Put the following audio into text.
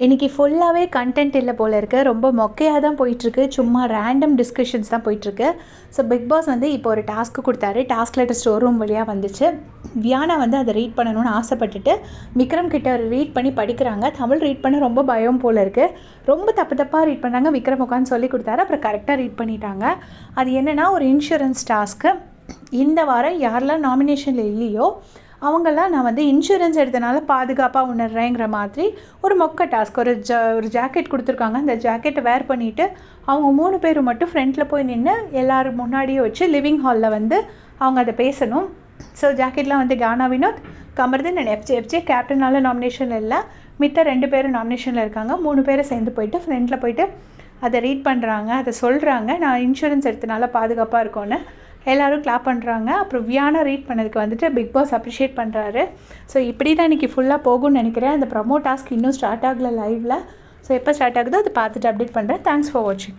இன்றைக்கி ஃபுல்லாகவே கண்டென்ட் இல்லை போல் இருக்குது. ரொம்ப மொக்கையாக தான் போயிட்டுருக்கு. சும்மா ரேண்டம் டிஸ்கஷன்ஸ் தான் போயிட்டுருக்கு. ஸோ பிக் பாஸ் வந்து இப்போ ஒரு டாஸ்க்கு கொடுத்தாரு. டாஸ்க் லெட்டர் ஸ்டோர் ரூம் வழியாக வந்துச்சு. வியானா வந்து அதை ரீட் பண்ணணும்னு ஆசைப்பட்டுட்டு விக்ரம் கிட்ட ரீட் பண்ணி படிக்கிறாங்க. தமிழ் ரீட் பண்ண ரொம்ப பயம் போல் இருக்குது. ரொம்ப தப்பாக ரீட் பண்ணாங்க. விக்ரம் உட்காந்து சொல்லி கொடுத்தாரு. அப்புறம் கரெக்டாக ரீட் பண்ணிட்டாங்க. அது என்னென்னா, ஒரு இன்சூரன்ஸ் டாஸ்க்கு. இந்த வாரம் யாரெல்லாம் நாமினேஷனில் இல்லையோ அவங்களாம் நான் வந்து இன்சூரன்ஸ் எடுத்தனால பாதுகாப்பாக உணர்றேங்கிற மாதிரி ஒரு மொக்க டாஸ்க். ஒரு ஜாக்கெட் கொடுத்துருக்காங்க. அந்த ஜாக்கெட்டை வேர் பண்ணிவிட்டு அவங்க 3 பேர் மட்டும் ஃப்ரண்ட்டில் போய் நின்று எல்லோரும் முன்னாடியே வச்சு லிவிங் ஹாலில் வந்து அவங்க அதை பேசணும். ஸோ ஜாக்கெட்லாம் வந்து கானா வினோத், கமர்தீன் அண்ட் எஃப்ஜே கேப்டனால நாமினேஷனில் இல்லை. மித்த 2 பேரும் நாமினேஷனில் இருக்காங்க. 3 பேரை சேர்ந்து போயிட்டு ஃப்ரண்ட்டில் போயிட்டு அதை ரீட் பண்ணுறாங்க. அதை சொல்கிறாங்க, நான் இன்சூரன்ஸ் எடுத்தனால பாதுகாப்பாக இருக்கோன்னு. எல்லோரும் கிளாப் பண்ணுறாங்க. அப்புறம் வியானா ரீட் பண்ணதுக்கு வந்துட்டு பிக் பாஸ் அப்ரிஷியேட் பண்ணுறாரு. ஸோ இப்படி தான் இன்றைக்கி ஃபுல்லாக போகும்னு நினைக்கிறேன். அந்த ப்ரமோ டாஸ்க் இன்னும் ஸ்டார்ட் ஆகலை லைவில். ஸோ எப்போ ஸ்டார்ட் ஆகுதோ அதை பார்த்துட்டு அப்டேட் பண்ணுறேன். தேங்க்ஸ் ஃபார் வாட்சிங்.